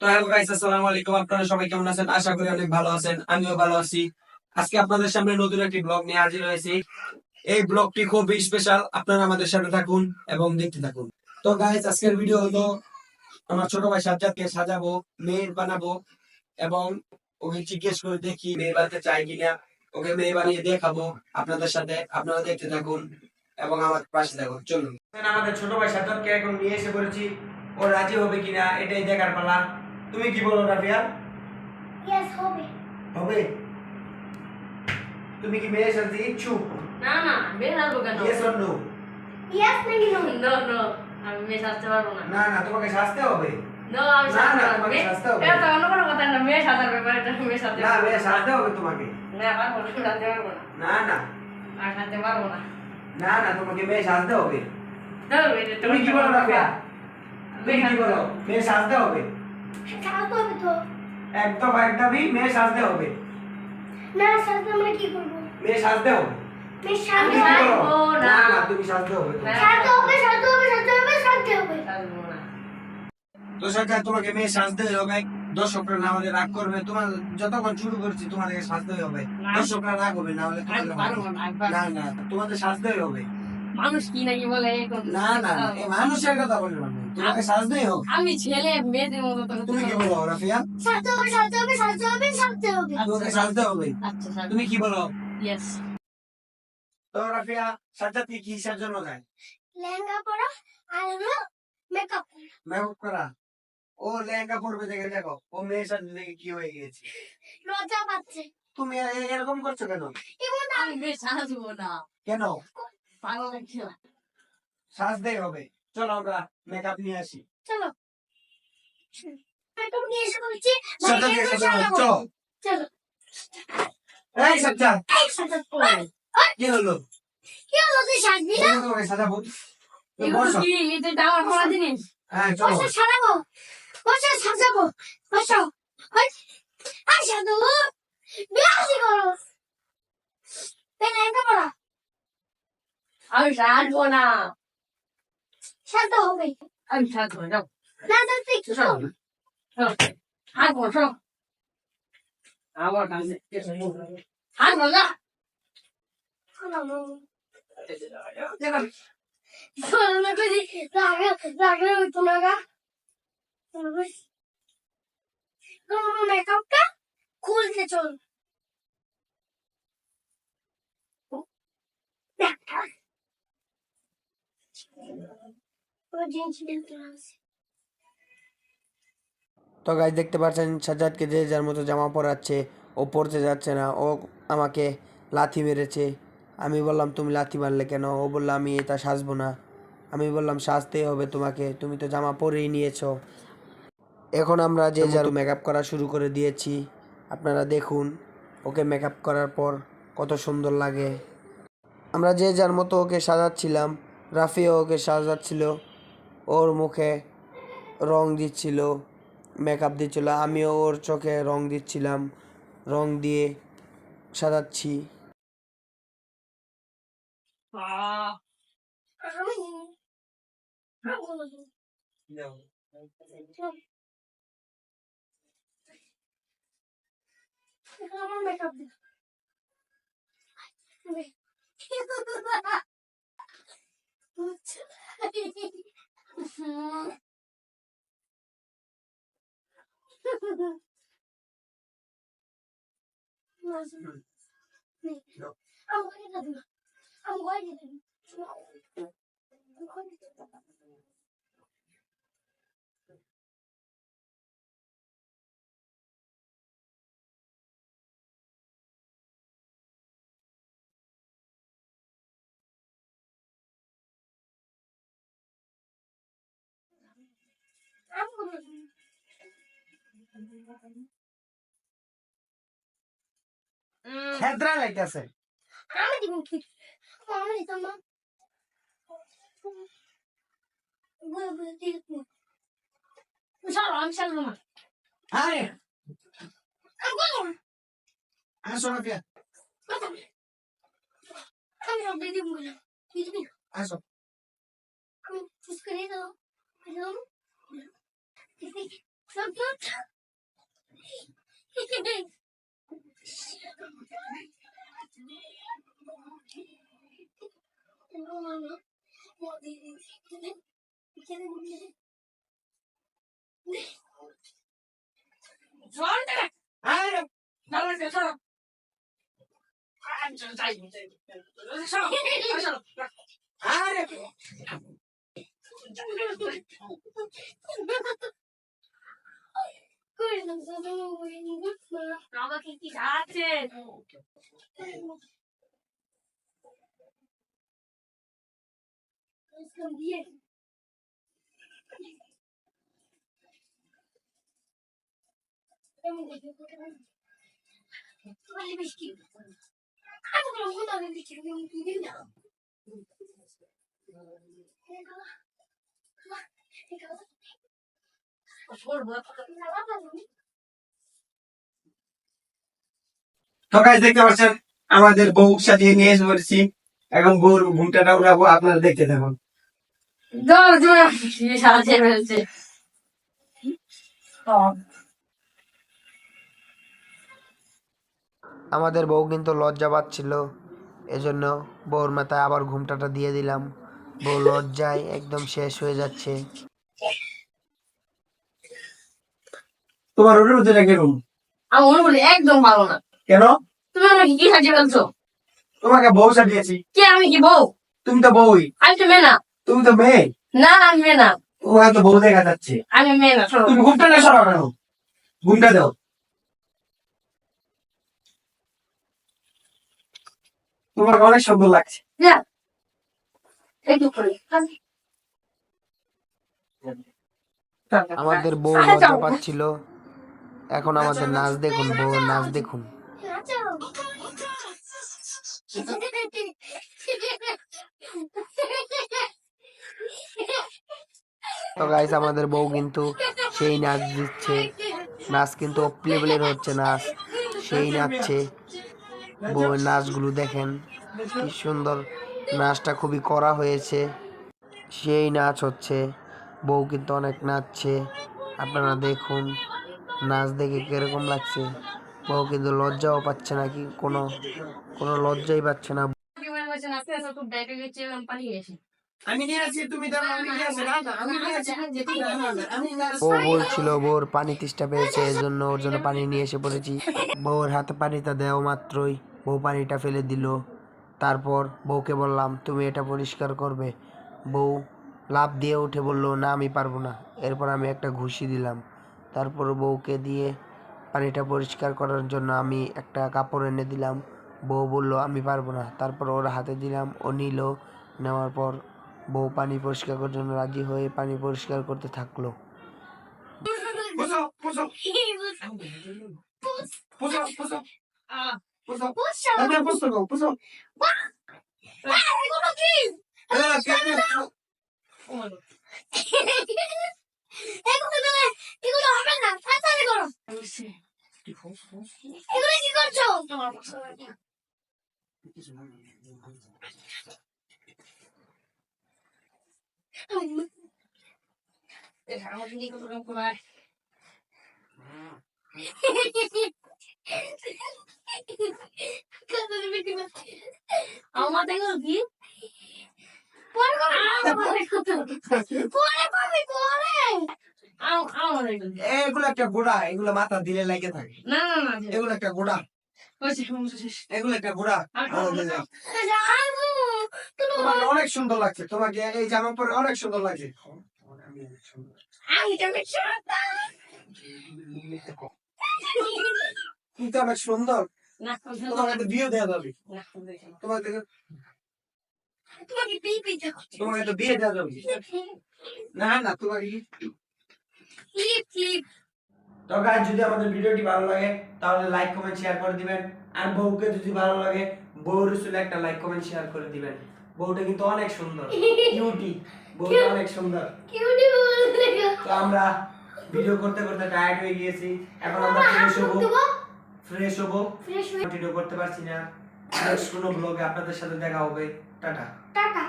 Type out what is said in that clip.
তো hello guys, আসসালামু আলাইকুম। আপনারা সবাই কেমন আছেন? আশা করি অনেক ভালো আছেন। আমিও ভালো আছি। আজকে আপনাদের সামনে নতুন একটি ব্লগ নিয়ে হাজির হয়েছি। এই ব্লগটি খুবই স্পেশাল। আপনারা আমাদের সাথে থাকুন এবং দেখতে থাকুন। তো গাইস, আজকের ভিডিও হলো আমার ছোট ভাই সাজ্জাদকে সাজাবো, মেয়ের বানাবো এবং ওকে জিজ্ঞেস করে দেখি মেয়ে বানাতে চাই কিনা। ওকে মেয়ে বানিয়ে দেখাবো আপনাদের সাথে। আপনারা দেখতে থাকুন এবং আমার পাশে থাকুন। চলুন, আমাদের ছোট ভাই সাজ্জাদকে এখন নিয়ে এসে পড়েছি। ও রাজি হবে কিনা এটাই দেখার পালা। তুমি কি বলো রাফিয়া? ইয়েস হবে। হবে? তুমি কি মেয়ের সাথে ইচ্ছুক? না না, মেয়ে সাজবো কেন? Yes or no? ইয়েস নাকি নো? নো নো, আমি মেয়ে সাজতে পারবো না। না না, তোমাকে সাজতে হবে। নো, আমি না সাজতে না, পারবো তোমাকে না। সাজতে হবে। এটা তো অন্য কোনো কথা না, মেয়ে সাজার ব্যাপার, এটা মেয়ে সাজতে না, পারবো মেয়ে সাজতে হবে তোমাকে। না, পারবো না, সাজতে পারবো না। না না আর সাজতে পারবো না। না না, তোমাকে মেয়ে সাজতে হবে। না, এটা তুমি কি বলো রাফিয়া? তুমি মেয়ে কি বলো? মেয়ে সাজতে হবে? সাজতে হবে তো। একদমই মেয়ে সাজতে হবে। না সাজতে আমরা কি করবো? মেয়ে সাজতে হবে। মেয়ে আমি সাজতে হবে। সাজবো না না। না, তুমি সাজতে হবে তো। না। সাজতে হবে, সাজতে হবে, সাজতে হবে, সাজতে হবে। সাজবো না। তো সরকার তোমাকে মেয়ে সাজতে হবে। দর্শকরা না হলে রাগ করবে। তোমার যতক্ষণ শুরু করছি তোমাদেরকে সাজতে হবে। না। দর্শকরা রাগ হবে, না হলে আমি তোমাদের হবে পারবো না, আমি পারবো না। না। না, তোমাদের সাজতেই হবে। মানুষ কি নাকি বলে এখন? না না, এই মানুষের কথা বলবো না, তোমাকে সাজতেই হবে। আমি ছেলে, মেয়েদের মতো তো তুমি কি বলো রাফিয়া? সাজতে হবে, সাজতে হবে, সাজতে হবে, সাজতে হবে। তোমাকে সাজতে হবে। আচ্ছা স্যার, তুমি কি বলো? ইয়েস। তো রাফিয়া, সাজ্জাদ কি কিসের জন্য যায়? লেহেঙ্গা পরা আর হলো মেকআপ করা। মেকআপ করা। ও লেহেঙ্গা পরবে দেখে দেখো, ও মেয়ের সাথে দেখে কি হয়ে গিয়েছে। লজ্জা পাচ্ছে। তুমি এরকম করছো কেন? এমন আমি মেয়ে সাজবো না, কেন? পাগল লাগছে না। সাজতেই হবে। চলো আমরা মেকআপ নিয়ে আসি। চলো। মেকআপ নিয়ে এসে বলছি সাজ্জাদকে সাজাবো, চলো। চলো। এই সাজ্জাদ, এই সাজাত পরে। কি হলো? কি হলো তুই সাজবি না? তোমাকে সাজাবো। তুমি এগুলো বসো। কি? এটা আমার পড়া জিনিস। হ্যাঁ চলো। বসে সাজাবো, বসে সাজাবো, বসো। আর সাজাবো, বিয়াসি করো। লেহেঙ্গা পরা আমি সাজবো না, সাজতে হবে। আমি সাজবো না। না সাজতে কি চলো। সাজবো না। আমার কাছে সাজবো না। মেকআপটা খুলতে চল। তো গাইজ দেখতে পাচ্ছেন সাজ্জাদকে যে যার মতো জামা পরাচ্ছে। ও পরতে যাচ্ছে না, ও আমাকে লাথি মেরেছে। আমি বললাম তুমি লাথি মারলে কেন? ও বললো আমি এটা সাজবো না। আমি বললাম সাজতেই হবে তোমাকে, তুমি তো জামা পরেই নিয়েছো। এখন আমরা যে যার মেকআপ করা শুরু করে দিয়েছি। আপনারা দেখুন ওকে মেকআপ করার পর কত সুন্দর লাগে। আমরা যে যার মতো ওকে সাজাচ্ছিলাম। রাফিও ওকে সাজাচ্ছিল, ওর মুখে রং দিচ্ছিল, মেকআপ দিচ্ছিল। আমিও ওর চোখে রং দিচ্ছিলাম, রং দিয়ে সাজাচ্ছি। আমার মেকআপ দিল। খেদরা লাইতাছে। আমি দিব কি? আমি দিতাম না। বলে বলে দিয়ে দিতাম। চলো, আমি সাজবো না। আরে আমি বলবো না। আসো রাফিয়া, আমি সব দিয়ে দিব বলে। তুই দিবি না? আসো। আমি চুজ করে দাও। দিলাম। দিবি? আরে দাঁড়ান চলো চলো যাই চলো চলো আরে আমাকে কি আছে তো গাইস দেখতে পাচ্ছেন আমাদের বউ সাজিয়ে নিয়ে এসে পড়েছি। এখন বউর ঘুমটাটা উড়াবো, আপনারা দেখতে থাকুন। দৌড় দৌড় সাথে ফেলছে আমাদের বউ কিন্তু লজ্জা পাচ্ছিল, এজন্য বউর মাথায় আবার ঘুমটাটা দিয়ে দিলাম। বউ লজ্জায় একদম শেষ হয়ে যাচ্ছে। তোমার অনুভূতিটা কিরকম? আমার মনে বলি একদম ভালো না। কেন? তুমি আমাকে কি সাজিয়ে ফেলছো? তোমাকে বউ সাজিয়েছি। কে আমি কি বউ? তুমি তো বউই। আমি তো মেয়ে না। তুমি তো মেয়ে। না আমি মেয়ে না। তোমাকে তো বউ দেখা যাচ্ছে। আমি মেয়ে না। সরো। তুমি ঘুমটা না সরাও কেন? ঘুমটা দাও। তোমাকে অনেক সুন্দর লাগছে। যা একটু করে আমাদের বউ লজ্জা পাচ্ছিল। এখন আমাদের নাচ দেখুন, বউয়ের নাচ দেখুন। তো গাইস আমাদের বউ কিন্তু সেই নাচ দিচ্ছে। নাচ কিন্তু অফ লেভেলের হচ্ছে নাচ, সেই নাচছে। বউয়ের নাচগুলো দেখেন কি সুন্দর, নাচটা খুবই কড়া হয়েছে, সেই নাচ হচ্ছে। বউ কিন্তু অনেক নাচছে, আপনারা দেখুন নাচ দেখে কিরকম লাগছে। বউ কিন্তু লজ্জাও পাচ্ছে না, কি কোনো কোনো লজ্জাই পাচ্ছে না। আমি নিয়ে আছি, তুমি দাও। আমি নিয়ে আসি না, আমি নিয়ে আসি। বউ বলছিল বউর পানি তেষ্টা পেয়েছে, এজন্য ওর জন্য পানি নিয়ে এসে পড়েছি। বউর হাতে পানিটা দেওয়া মাত্রই বউ পানিটা ফেলে দিল। তারপর বউকে বললাম তুমি এটা পরিষ্কার করবে। বউ লাফ দিয়ে উঠে বলল না আমি পারবো না। এরপর আমি একটা ঘুষি দিলাম। তারপর বউকে দিয়ে পানিটা পরিষ্কার করার জন্য আমি একটা কাপড় এনে দিলাম। বউ বলল আমি পারবো না। তারপর ওর হাতে দিলাম, ও নিল। নেওয়ার পর বউ পানি পরিষ্কার করার জন্য রাজি হয়ে পানি পরিষ্কার করতে থাকলো। পুষো, পুষো, পুষো, পুষো, পুষো। তাদের পুষো গো, পুষো। এগুলো হবে না, তাড়াতাড়ি করো। এগুলো কি করছো? আমার দেখো কি পরে করবি, পরে। আমার এগুলো একটা গোড়া, এগুলো মাথা দিলে লাগে থাকে। না না না এগুলো একটা গোড়া, এগুলো একটা গোড়া। যাবো, তোমাকে অনেক সুন্দর লাগছে, তোমাকে এই জামা পরে অনেক সুন্দর লাগছে। আমি তো বেশি তুমি তো অনেক সুন্দর। না তোমাকে তো বিয়ে দেওয়া যাবে। তোমাকে তোমাকে পিপি দেখো। তোমাকে তো বিয়ে দেওয়া যাবে। না না, তোমাকে ক্লিপ ক্লিপ। তো গাইস যদি আমাদের ভিডিওটি ভালো লাগে তাহলে লাইক কমেন্ট শেয়ার করে দিবেন। আর বউকে যদি ভালো লাগে বউর রসুলে একটা লাইক কমেন্ট শেয়ার করে দিবেন। বউটা কিন্তু অনেক সুন্দর, কিউটি, বউটা অনেক সুন্দর। কিউটি বলে তো আমরা ভিডিও করতে করতে টায়ার্ড হয়ে গিয়েছি, এখন আমরা ফ্রেশ হবো। কন্টিনিউ করতে পারছি না। নেক্সট কোনো ব্লগে আপনাদের সাথে দেখা হবে। টাটা। টাটা।